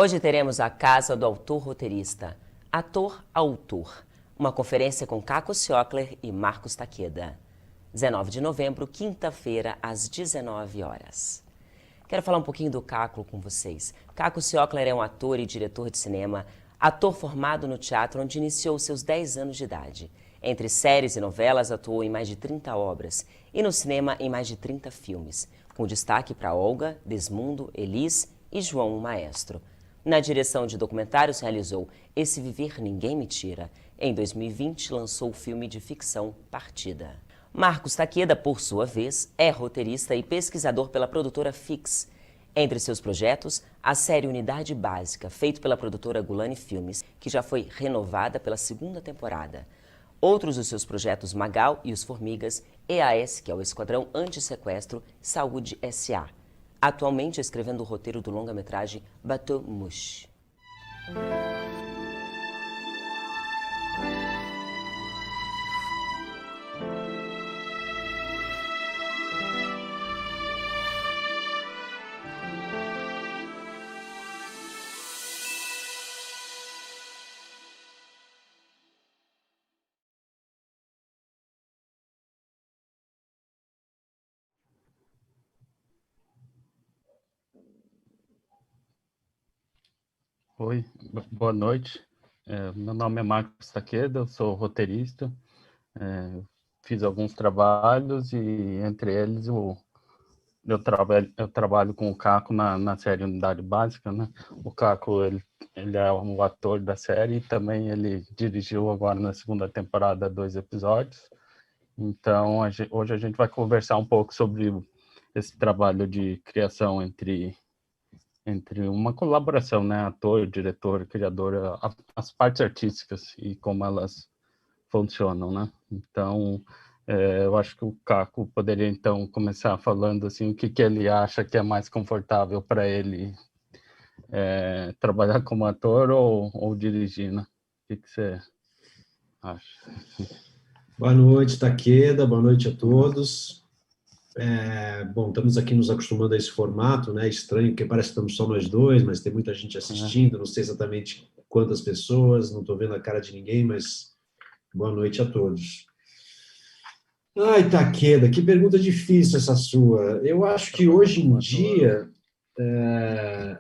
Hoje teremos a Casa do Autor Roteirista, Ator-Autor, uma conferência com Caco Ciocler e Marcos Takeda. 19 de novembro, quinta-feira, às 19 horas. Quero falar um pouquinho do Caco com vocês. Caco Ciocler é um ator e diretor de cinema, ator formado no teatro onde iniciou seus 10 anos de idade. Entre séries e novelas, atuou em mais de 30 obras e no cinema em mais de 30 filmes, com destaque para Olga, Desmundo, Elis e João o Maestro. Na direção de documentários, realizou Esse Viver Ninguém Me Tira. Em 2020, lançou o filme de ficção Partida. Marcos Takeda, por sua vez, é roteirista e pesquisador pela produtora Fix. Entre seus projetos, a série Unidade Básica, feito pela produtora Gulani Filmes, que já foi renovada pela segunda temporada. Outros dos seus projetos Magal e os Formigas, EAS, que é o Esquadrão Anti-Sequestro, Saúde S.A. Atualmente escrevendo o roteiro do longa-metragem Bateau Mouche. Oi, boa noite. Meu nome é Marcos Takeda, eu sou roteirista. Fiz alguns trabalhos e, entre eles, eu trabalho com o Caco na série Unidade Básica, né? O Caco, ele é um ator da série e também ele dirigiu agora na segunda temporada 2 episódios. Então, hoje a gente vai conversar um pouco sobre esse trabalho de criação entre uma colaboração, né? Ator, diretor, criador, as partes artísticas e como elas funcionam, né? Então, eu acho que o Caco poderia, então, começar falando, assim, o que ele acha que é mais confortável para ele trabalhar como ator ou dirigir, né? O que você acha? Boa noite, Takeda, boa noite a todos. Bom, estamos aqui nos acostumando a esse formato, né? Estranho, porque parece que estamos só nós dois, mas tem muita gente assistindo, não sei exatamente quantas pessoas, não estou vendo a cara de ninguém, mas boa noite a todos. Ai, Takeda, que pergunta difícil essa sua. Eu acho que hoje em dia,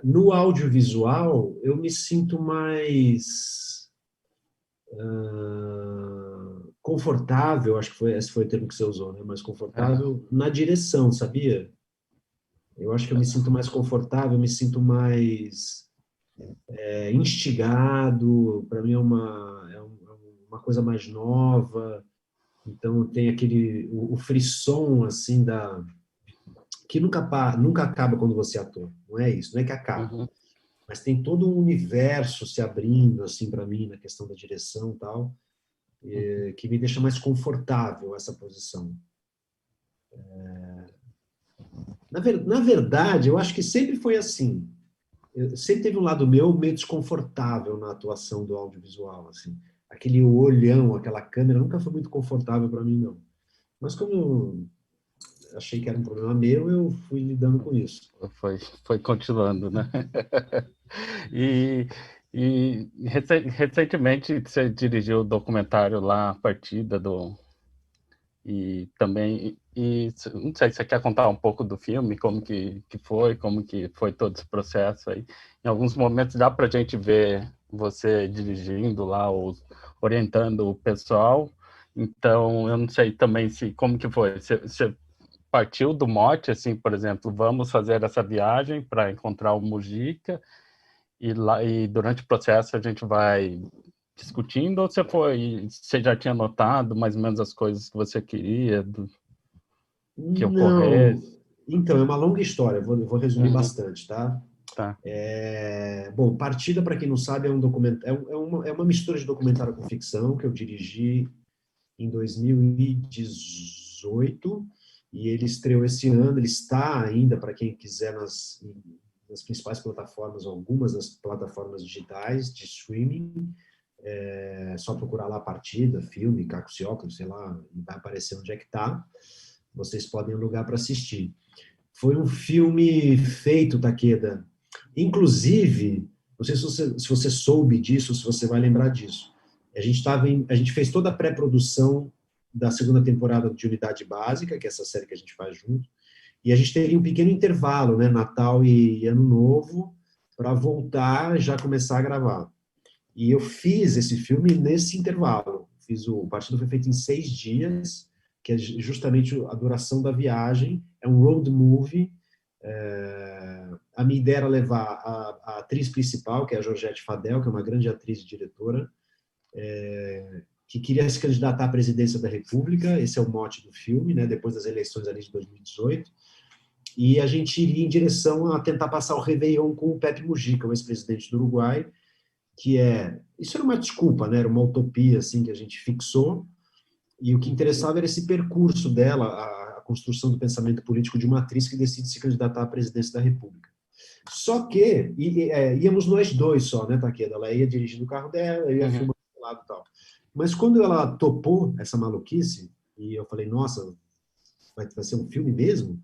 no audiovisual, eu me sinto mais confortável, acho que esse foi o termo que você usou, né? Mais confortável na direção, sabia? Eu acho que eu me sinto mais confortável, me sinto mais instigado, para mim é uma coisa mais nova, então tem o frisson, assim, que nunca acaba quando você é ator, não é isso, não é que acaba, mas tem todo um universo se abrindo, assim, para mim, na questão da direção e tal, que me deixa mais confortável essa posição. Na verdade, eu acho que sempre foi assim. Sempre teve um lado meu meio desconfortável na atuação do audiovisual, assim. Aquele olhão, aquela câmera, nunca foi muito confortável para mim, não. Mas como eu achei que era um problema meu, eu fui lidando com isso. Foi continuando, né? Recentemente você dirigiu o documentário lá, A Partida, e também, não sei se você quer contar um pouco do filme, como que foi todo esse processo aí. Em alguns momentos dá para a gente ver você dirigindo lá, ou orientando o pessoal. Então, eu não sei também como que foi. Você partiu do mote, assim, por exemplo, vamos fazer essa viagem para encontrar o Mujica, e durante o processo a gente vai discutindo, ou você já tinha notado mais ou menos as coisas que você queria que Não. ocorresse? Então, é uma longa história, vou resumir bastante, tá? Tá. Bom, Partida, para quem não sabe, é um documentário, é uma mistura de documentário com ficção que eu dirigi em 2018 e ele estreou esse ano. Ele está ainda, para quem quiser, nas principais plataformas, algumas das plataformas digitais de streaming. É só procurar lá Partida, filme, Caco Cioclo, sei lá, e vai aparecer onde é que está. Vocês podem alugar para assistir. Foi um filme feito, Takeda. Inclusive, Não sei se você soube disso, se você vai lembrar disso. A gente fez toda a pré-produção da segunda temporada de Unidade Básica, que é essa série que a gente faz junto, e a gente teria um pequeno intervalo, né, Natal e Ano Novo, para voltar e já começar a gravar. E eu fiz esse filme nesse intervalo. O Partido foi feito em 6 dias, que é justamente a duração da viagem. É um road movie. A minha ideia era levar a atriz principal, que é a Georgette Fadel, que é uma grande atriz e diretora, que queria se candidatar à presidência da República. Esse é o mote do filme, né, depois das eleições ali de 2018. E a gente iria em direção a tentar passar o Réveillon com o Pepe Mujica, o ex-presidente do Uruguai, isso era uma desculpa, né? Era uma utopia assim que a gente fixou, e o que interessava era esse percurso dela, a construção do pensamento político de uma atriz que decide se candidatar à presidência da República. Só que íamos nós dois só, né, Takeda? Ela ia dirigindo o carro dela, eu ia filmando do lado e tal. Mas quando ela topou essa maluquice, e eu falei, nossa, vai ser um filme mesmo?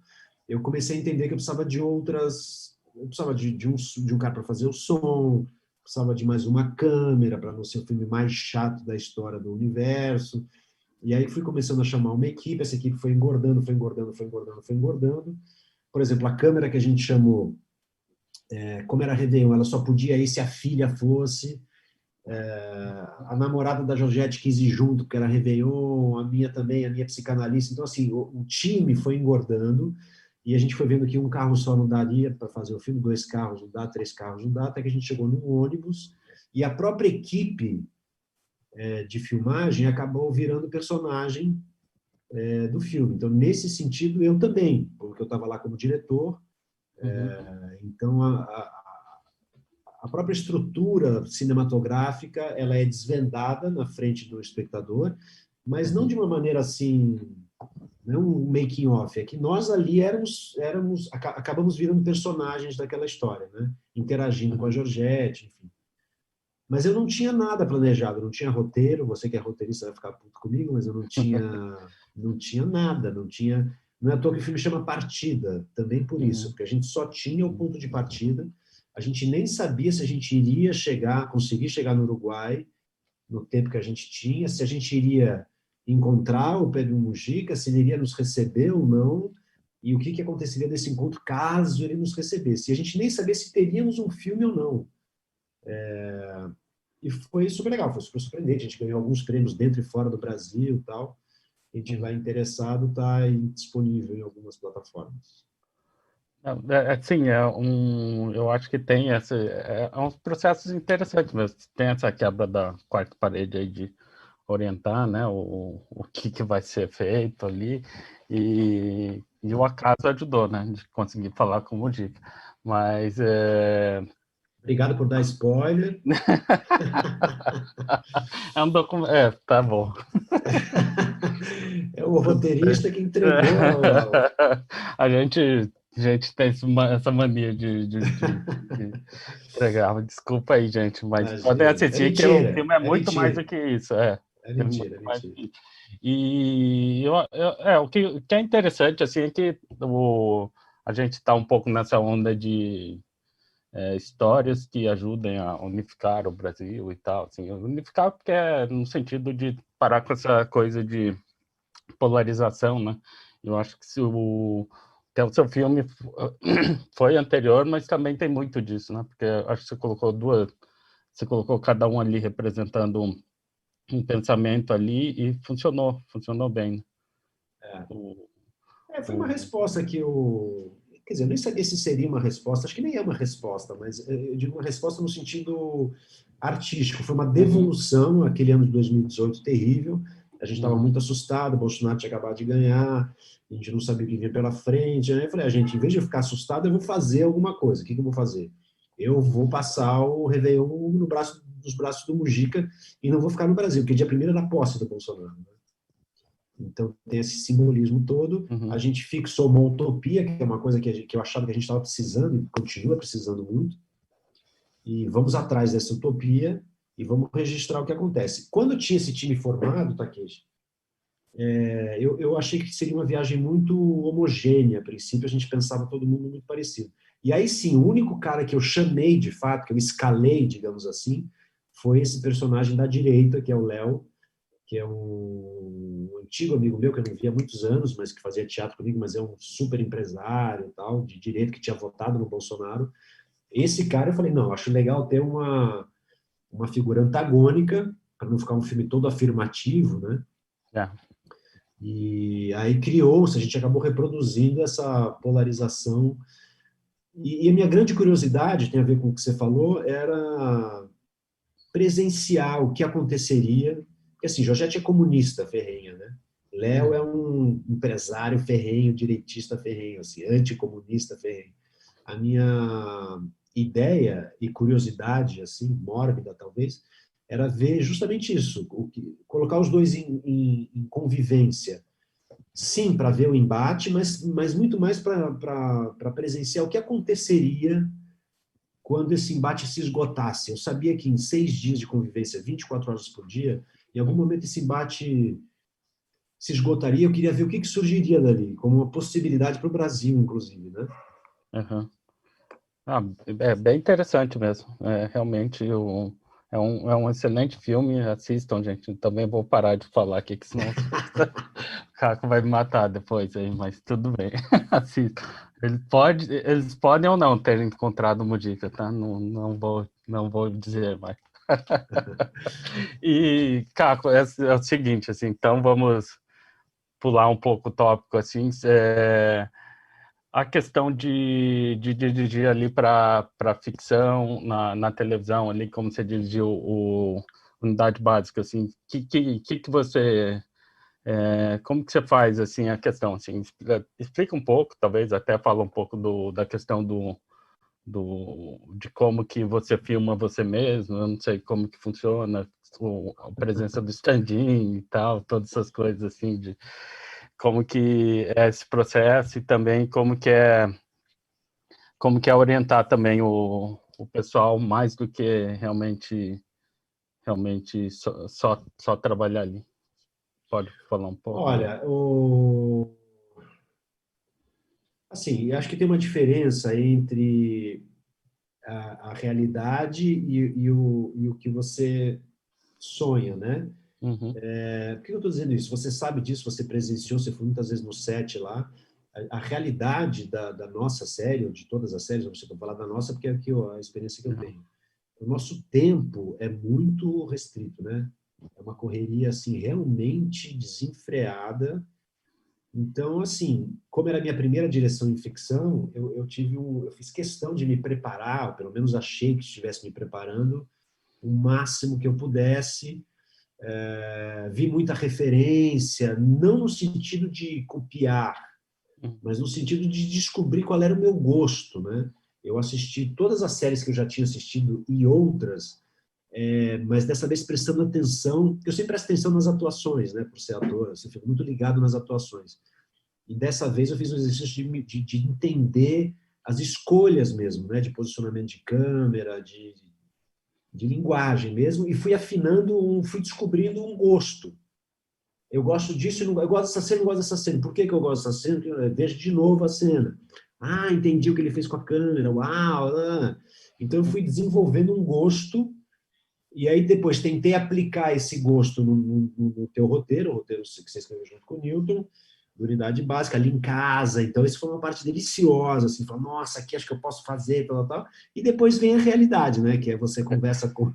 Eu comecei a entender que eu precisava de outras... Eu precisava de um cara para fazer o som, precisava de mais uma câmera para não ser o filme mais chato da história do universo. E aí fui começando a chamar uma equipe, essa equipe foi engordando. Por exemplo, a câmera que a gente chamou, como era Réveillon, ela só podia ir se a filha fosse. A namorada da Georgette quis ir junto, porque era Réveillon, a minha também, a minha psicanalista. Então, assim, o time foi engordando, e a gente foi vendo que um carro só não daria para fazer o filme, 2 carros não dá, 3 carros não dá, até que a gente chegou num ônibus, e a própria equipe de filmagem acabou virando personagem do filme. Então, nesse sentido, eu também, porque eu estava lá como diretor. Então, a própria estrutura cinematográfica ela é desvendada na frente do espectador, mas não de uma maneira assim, não um making of, é que nós ali acabamos virando personagens daquela história, né? Interagindo com a Georgette, enfim. Mas eu não tinha nada planejado, não tinha roteiro. Você que é roteirista vai ficar puto comigo, mas eu não tinha nada, não é à toa que o filme chama Partida, também por isso, porque a gente só tinha o ponto de partida. A gente nem sabia se a gente iria conseguir chegar no Uruguai no tempo que a gente tinha, se a gente iria encontrar o Pedro Mujica, se ele iria nos receber ou não, e o que aconteceria desse encontro caso ele nos recebesse. E a gente nem sabia se teríamos um filme ou não. E foi super legal, foi super surpreendente. A gente ganhou alguns prêmios dentro e fora do Brasil e tal. Quem estiver interessado, está disponível em algumas plataformas. Assim, eu acho que tem uns processos interessantes mesmo. Tem essa quebra da quarta parede aí de orientar, né, o que vai ser feito ali, e o acaso ajudou, né, de conseguir falar com o Mujica. Mas Obrigado por dar spoiler. Tá bom. É o roteirista que entregou. A gente tem essa mania de entregar. Desculpa aí, gente, mas Imagina. podem assistir, mentira, que o filme é muito mentira. mais do que isso. É mentira, é mentira. E o que é interessante assim, é que a gente está um pouco nessa onda de histórias que ajudem a unificar o Brasil e tal. Assim, unificar porque é no sentido de parar com essa coisa de polarização, né? Eu acho que o seu filme foi anterior, mas também tem muito disso, né? Porque acho que você colocou cada um ali representando um pensamento ali e funcionou bem. Foi uma resposta que quer dizer, eu nem sabia se seria uma resposta, acho que nem é uma resposta, mas eu digo uma resposta no sentido artístico. Foi uma devolução aquele ano de 2018 terrível. A gente estava muito assustado, o Bolsonaro tinha acabado de ganhar, a gente não sabia o que vinha pela frente. Aí eu falei, gente, em vez de eu ficar assustado, eu vou fazer alguma coisa. O que eu vou fazer? Eu vou passar o Réveillon nos braços do Mujica e não vou ficar no Brasil, porque dia 1º era a posse do Bolsonaro, né? Então, tem esse simbolismo todo. A gente fixou uma utopia, que é uma coisa que eu achava que a gente estava precisando, e continua precisando muito, e vamos atrás dessa utopia e vamos registrar o que acontece. Quando tinha esse time formado, Takeshi, eu achei que seria uma viagem muito homogênea. A princípio, a gente pensava todo mundo muito parecido. E aí sim, o único cara que eu chamei de fato, que eu escalei, digamos assim, foi esse personagem da direita, que é o Léo, que é um antigo amigo meu, que eu não via há muitos anos, mas que fazia teatro comigo, mas é um super empresário, tal, de direita, que tinha votado no Bolsonaro. Esse cara, eu falei, não, acho legal ter uma figura antagônica, para não ficar um filme todo afirmativo, né? É. E aí criou-se, a gente acabou reproduzindo essa polarização. E a minha grande curiosidade, tem a ver com o que você falou, era presenciar o que aconteceria. Porque assim, Jojete é comunista ferrenha, né? Léo é um empresário ferrenho, direitista ferrenho, assim, anticomunista ferrenho. A minha ideia e curiosidade, assim, mórbida talvez, era ver justamente isso, colocar os dois em convivência. Sim, para ver o embate, mas muito mais para presenciar o que aconteceria quando esse embate se esgotasse. Eu sabia que em 6 dias de convivência, 24 horas por dia, em algum momento esse embate se esgotaria. Eu queria ver o que surgiria dali, como uma possibilidade para o Brasil, inclusive, né? Uhum. É bem interessante mesmo. Realmente é um excelente filme. Assistam, gente. Também vou parar de falar aqui, que senão o Caco vai me matar depois aí, mas tudo bem. Assistam. Eles podem ou não ter encontrado o Mujica, tá? Não vou dizer mais. E, Caco, é o seguinte, assim, então vamos pular um pouco o tópico, assim, a questão de dirigir ali para ficção na televisão, ali como você dirigiu o Unidade Básica, assim, que você como que você faz assim a questão, assim, explica um pouco, talvez até fala um pouco da questão de como que você filma você mesmo, eu não sei como que funciona a presença do stand-in e tal, todas essas coisas assim de como que é esse processo e também como que é orientar também o pessoal mais do que realmente só trabalhar ali. Pode falar um pouco? Olha, assim, acho que tem uma diferença entre a realidade e o que você sonha, né? Uhum, Por que eu estou dizendo isso? Você sabe disso, você presenciou, você foi muitas vezes no set lá. A realidade da nossa série, ou de todas as séries, eu não sei falar da nossa, porque é a experiência que eu uhum, tenho. O nosso tempo é muito restrito, né? É uma correria, assim, realmente desenfreada. Então, assim, como era a minha primeira direção em ficção, eu fiz questão de me preparar, ou pelo menos achei que estivesse me preparando, o máximo que eu pudesse. Vi muita referência, não no sentido de copiar, uhum, mas no sentido de descobrir qual era o meu gosto, né? Eu assisti todas as séries que eu já tinha assistido e outras, mas dessa vez prestando atenção, eu sempre presto atenção nas atuações, né? Por ser ator, eu fico muito ligado nas atuações. E dessa vez eu fiz um exercício de entender as escolhas mesmo, né? De posicionamento de câmera, de linguagem mesmo, e fui afinando, fui descobrindo um gosto. Eu gosto disso, eu gosto dessa cena, eu gosto dessa cena. Por que eu gosto dessa cena? Porque eu vejo de novo a cena. Ah, entendi o que ele fez com a câmera, uau! Então eu fui desenvolvendo um gosto, e aí depois tentei aplicar esse gosto no teu roteiro, o roteiro que você escreveu junto com o Newton, de Unidade Básica, ali em casa. Então isso foi uma parte deliciosa, assim, falar, nossa, aqui acho que eu posso fazer, tal, tal. E depois vem a realidade, né? Que é você conversa com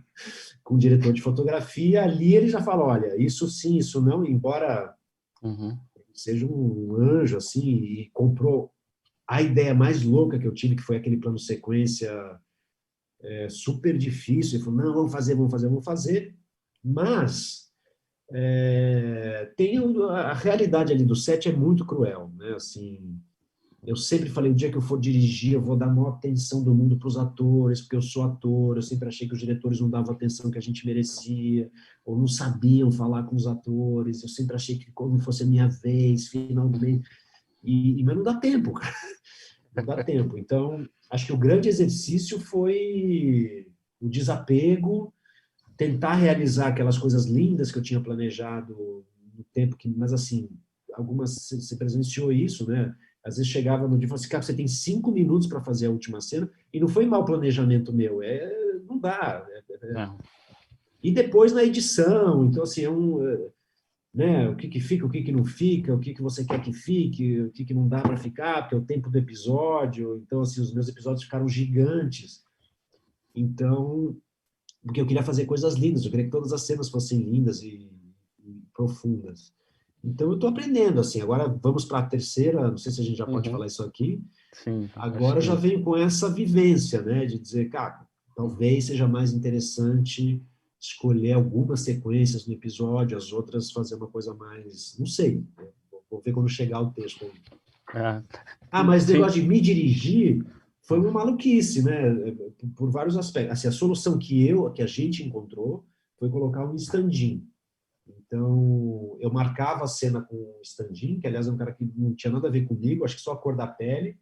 o diretor de fotografia, ali ele já fala, olha, isso sim, isso não, embora uhum, seja um anjo, assim, e comprou a ideia mais louca que eu tive, que foi aquele plano sequência super difícil, ele falou, não, vamos fazer, vamos fazer, vamos fazer, mas tem a realidade ali do set é muito cruel, né, assim, eu sempre falei, o dia que eu for dirigir, eu vou dar a maior atenção do mundo para os atores, porque eu sou ator, eu sempre achei que os diretores não davam a atenção que a gente merecia, ou não sabiam falar com os atores, eu sempre achei que quando fosse a minha vez, finalmente, mas não dá tempo, cara. Não dá tempo. Então, acho que o grande exercício foi o desapego, tentar realizar aquelas coisas lindas que eu tinha planejado no tempo que, mas assim, algumas você presenciou isso, né? Às vezes chegava no dia e falava assim, cara, você tem 5 minutos para fazer a última cena, e não foi mau planejamento meu, não dá. Não. E depois na edição, então assim, né, o que que fica, o que que não fica, o que que você quer que fique, o que que não dá para ficar, porque é o tempo do episódio, então assim, os meus episódios ficaram gigantes. Então, porque eu queria fazer coisas lindas, eu queria que todas as cenas fossem lindas e profundas. Então eu estou aprendendo, assim, agora vamos para a terceira, não sei se a gente já pode Uhum. falar isso aqui, Sim, acho agora eu já que venho com essa vivência, né, de dizer, cara, talvez seja mais interessante escolher algumas sequências no episódio, as outras fazer uma coisa mais, não sei, vou ver quando chegar o texto aí. é, Mas o sim. negócio de me dirigir foi uma maluquice, né? Por vários aspectos. Assim, a solução que a gente encontrou foi colocar um stand-in. Então, eu marcava a cena com um stand-in, que aliás é um cara que não tinha nada a ver comigo, acho que só a cor da pele,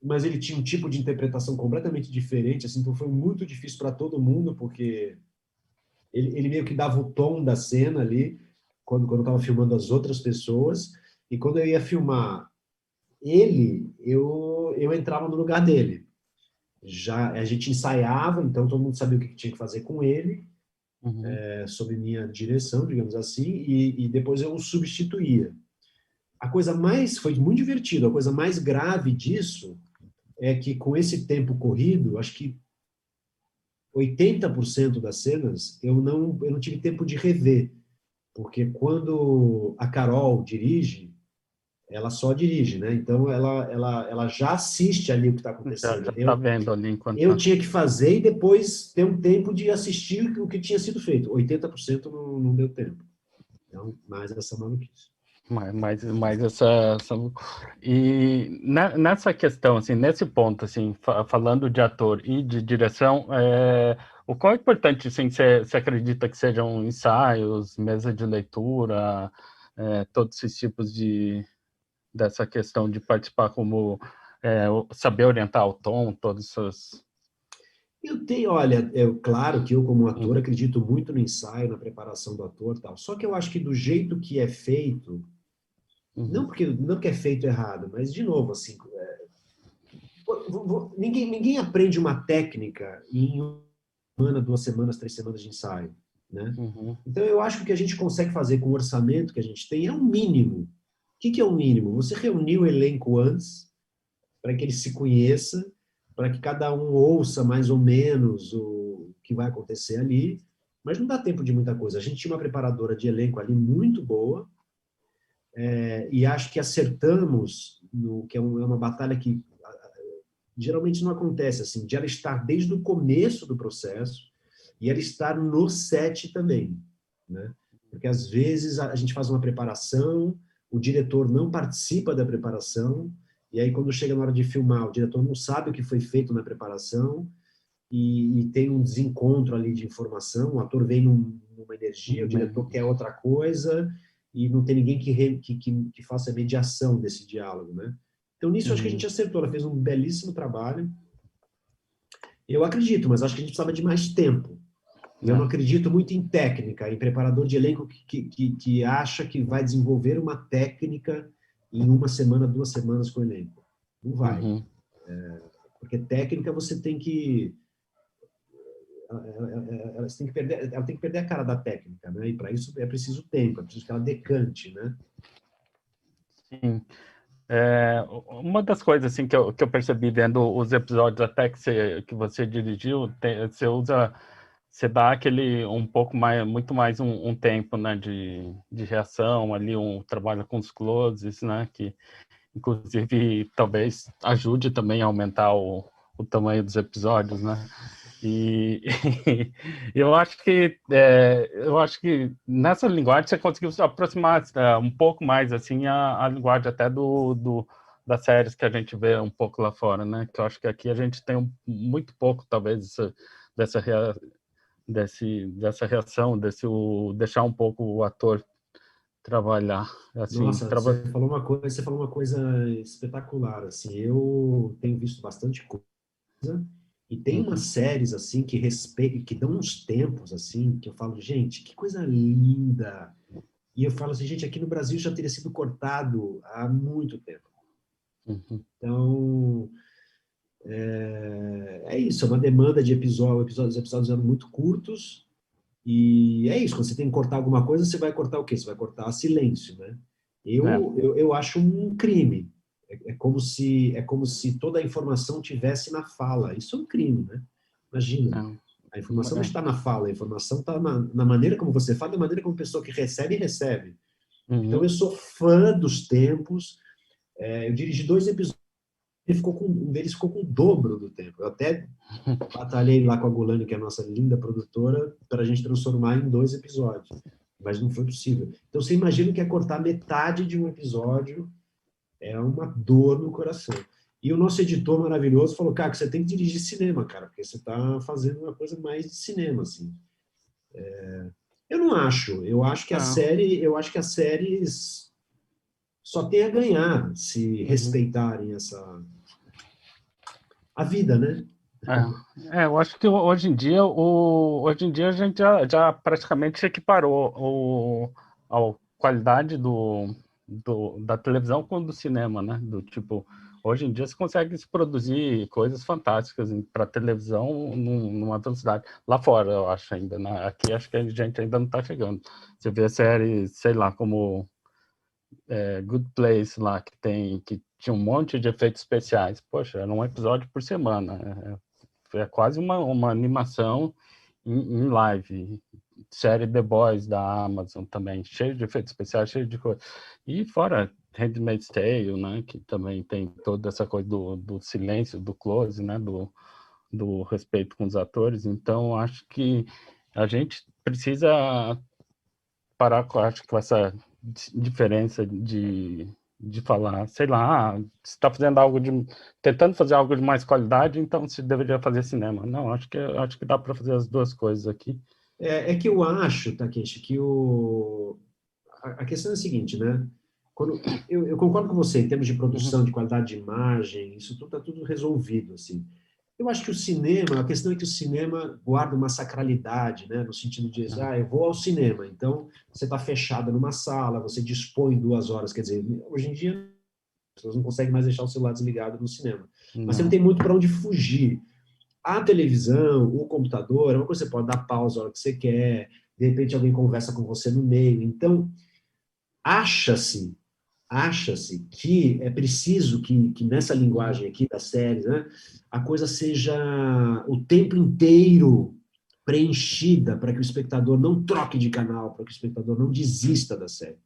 mas ele tinha um tipo de interpretação completamente diferente, assim, então foi muito difícil para todo mundo, porque ele meio que dava o tom da cena ali, quando eu estava filmando as outras pessoas, e quando eu ia filmar eu entrava no lugar dele. Já a gente ensaiava, então todo mundo sabia o que tinha que fazer com ele, Uhum. sob minha direção, digamos assim, e depois eu o substituía. Foi muito divertido, a coisa mais grave disso é que com esse tempo corrido, acho que 80% das cenas eu não tive tempo de rever, porque quando a Carol dirige, ela só dirige, né? Então ela já assiste ali o que está Já acontecendo. tá vendo ali enquanto Eu tá. tinha que fazer e depois ter um tempo de assistir o que tinha sido feito. 80% não deu tempo. Então, mais essa maluquice. Mais essa. E nessa questão, assim, nesse ponto, assim, falando de ator e de direção, o qual é importante, assim, você acredita que sejam ensaios, mesa de leitura, todos esses tipos dessa questão de participar como saber orientar o tom, todos esses. Olha, claro que eu, como ator, Uhum, acredito muito no ensaio, na preparação do ator e tal. Só que eu acho que do jeito que é feito, uhum, não que é feito errado, mas, de novo, assim, ninguém aprende uma técnica em uma semana, 2 semanas, 3 semanas de ensaio, né? uhum, Então, eu acho que o que a gente consegue fazer com o orçamento que a gente tem é um mínimo. O que é o mínimo? Você reunir o elenco antes, para que ele se conheça, para que cada um ouça mais ou menos o que vai acontecer ali, mas não dá tempo de muita coisa. A gente tinha uma preparadora de elenco ali muito boa, e acho que acertamos, que é uma batalha que geralmente não acontece, assim, de ela estar desde o começo do processo e ela estar no set também, né? Porque às vezes a gente faz uma preparação, o diretor não participa da preparação, e aí quando chega na hora de filmar, o diretor não sabe o que foi feito na preparação, e tem um desencontro ali de informação, o ator vem numa energia, o diretor quer outra coisa, e não tem ninguém que faça mediação desse diálogo, né? Então, nisso, acho que a gente uhum, acertou. Ela fez um belíssimo trabalho. Eu acredito, mas acho que a gente precisava de mais tempo. E eu não acredito muito em técnica, em preparador de elenco que acha que vai desenvolver uma técnica em 1 semana, 2 semanas com o elenco. Não vai. uhum. Porque técnica você tem que. Ela tem que perder a cara da técnica, né? E para isso é preciso tempo, é preciso que ela decante, né? Sim. Uma das coisas assim que eu percebi vendo os episódios até que você dirigiu, você dá aquele um pouco mais, muito mais um tempo, né, de reação ali, trabalho com os closes, né, que inclusive talvez ajude também a aumentar o tamanho dos episódios, né? E, eu acho que nessa linguagem você conseguiu se aproximar um pouco mais assim a linguagem até das séries que a gente vê um pouco lá fora, né? Que eu acho que aqui a gente tem muito pouco, talvez, dessa, dessa reação, deixar um pouco o ator trabalhar, assim, Nossa, você falou uma coisa espetacular, assim. Eu tenho visto bastante coisa e tem umas Uhum, séries assim que respeitam, que dão uns tempos assim, que eu falo, gente, que coisa linda. E eu falo assim, gente, aqui no Brasil já teria sido cortado há muito tempo. Uhum. Então, é isso, é uma demanda de os episódios eram muito curtos, e é isso, quando você tem que cortar alguma coisa, você vai cortar o quê? Você vai cortar silêncio, né? É, Eu acho um crime. É como se toda a informação tivesse na fala. Isso é um crime, né? Imagina. A informação não é. está na fala, a informação está na maneira como você fala, na maneira como a pessoa que recebe, recebe. Então, eu Uhum. sou fã dos tempos. Eu dirigi 2 episódios, um deles ficou com o dobro do tempo. Eu até batalhei lá com a Gulani, que é a nossa linda produtora, para a gente transformar em 2 episódios. Mas não foi possível. Então, você imagina que é cortar metade de um episódio, é uma dor no coração. E o nosso editor maravilhoso falou, cara, que você tem que dirigir cinema, cara, porque você está fazendo uma coisa mais de cinema, assim. Eu não acho. Não. Eu acho que as séries só tem a ganhar se Uhum. respeitarem a vida, né? Eu acho que hoje em dia a gente já praticamente se equiparou a qualidade da televisão com do cinema, né? Do tipo, hoje em dia você consegue se produzir coisas fantásticas para televisão numa velocidade. Lá fora, eu acho ainda, né? Aqui acho que a gente ainda não está chegando. Você vê séries, sei lá, como Good Place lá, que tinha um monte de efeitos especiais. Poxa, era um episódio por semana. É quase uma animação em live. Série The Boys da Amazon também, cheio de efeitos especiais, cheio de coisa. E fora Handmaid's Tale, né, que também tem toda essa coisa do silêncio, do close, né, do respeito com os atores. Então, acho que a gente precisa parar acho, com essa diferença de falar, sei lá, você está fazendo tentando fazer algo de mais qualidade, então você deveria fazer cinema. Não, acho que dá para fazer as duas coisas aqui. É que eu acho, Takeshi, que a questão é a seguinte, né? Eu concordo com você, em termos de Uhum, produção, de qualidade de imagem, isso tudo está tudo resolvido, assim. Eu acho que o cinema, a questão é que o cinema guarda uma sacralidade, né? No sentido de, eu vou ao cinema, então você está fechada numa sala, você dispõe 2 horas, quer dizer, hoje em dia as pessoas não conseguem mais deixar o celular desligado no cinema. Mas você não não. tem muito para onde fugir. A televisão, o computador, é uma coisa que você pode dar pausa a hora que você quer, de repente alguém conversa com você no meio. Então, acha-se acha-se que é preciso que nessa Uhum, linguagem aqui das séries, né, a coisa seja o tempo inteiro preenchida para que o espectador não troque de canal, para que o espectador não desista da série.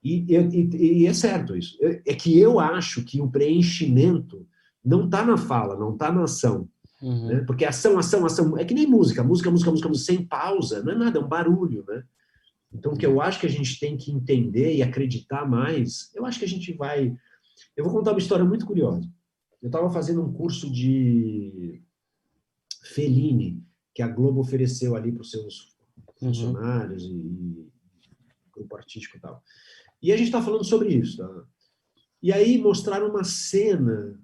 E é certo isso. É que eu acho que o preenchimento não está na fala, não está na ação. Né? uhum. Porque ação, ação, ação, é que nem música, música, música, música, sem pausa, não é nada, é um barulho, né? Então, o que eu acho que a gente tem que entender e acreditar mais, eu acho que a gente vai. Eu vou contar uma história muito curiosa. Eu estava fazendo um curso de Fellini, que a Globo ofereceu ali para os seus Uhum. funcionários e grupo artístico e tal. E a gente está falando sobre isso. Tá? E aí mostraram uma cena,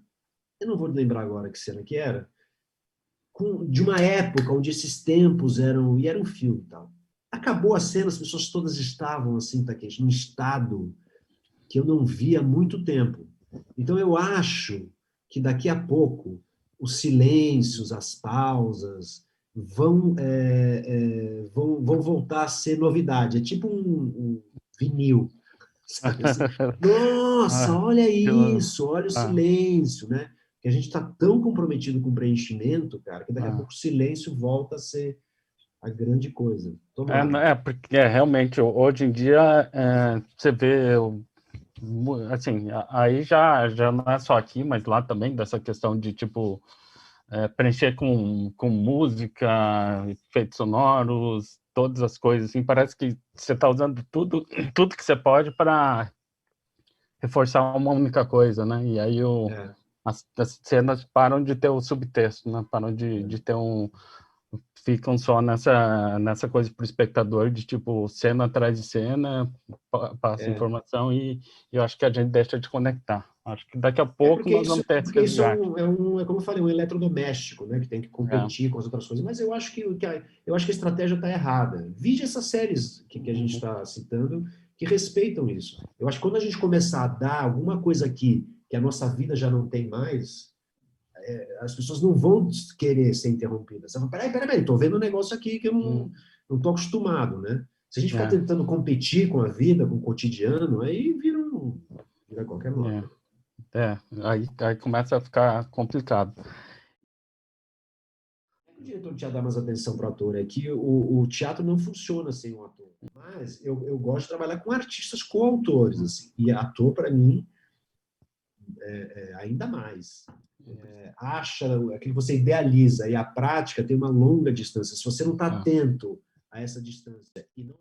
eu não vou lembrar agora que cena que era, de uma época onde esses tempos eram. E era um filme e tal. Acabou a cena, as pessoas todas estavam assim, tá, num estado que eu não via há muito tempo. Então, eu acho que daqui a pouco os silêncios, as pausas vão voltar a ser novidade. É tipo um vinil, sabe assim? Nossa, Ah, olha eu- isso, olha o ah, silêncio, né? Que a gente está tão comprometido com o preenchimento, cara, que daqui a ah. pouco o silêncio volta a ser a grande coisa. Tomara. Porque realmente hoje em dia você vê assim, aí já não é só aqui, mas lá também dessa questão de tipo preencher com música, efeitos sonoros, todas as coisas assim, parece que você está usando tudo que você pode para reforçar uma única coisa, né? E aí É, as cenas param de ter o subtexto, né? Param de ter ficam só nessa coisa para o espectador de tipo cena atrás de cena, passa informação e eu acho que a gente deixa de conectar. Acho que daqui a pouco nós vamos ter esse isso resgate. é como eu falei, um eletrodoméstico, né, que tem que competir com as outras coisas. Mas eu acho que a estratégia está errada. Vide essas séries que a gente está citando que respeitam isso. Eu acho que quando a gente começar a dar alguma coisa aqui que a nossa vida já não tem mais, as pessoas não vão querer ser interrompidas. Você fala, peraí, estou vendo um negócio aqui que eu não estou acostumado, né? Se a gente ficar tentando competir com a vida, com o cotidiano, aí vira qualquer moda. Aí começa a ficar complicado. O diretor de teatro dá mais atenção para o ator, é que o teatro não funciona sem um ator. Mas eu gosto de trabalhar com artistas coautores, assim, e ator, para mim, ainda mais. Acha aquilo que você idealiza e a prática tem uma longa distância. Se você não está atento a essa distância e não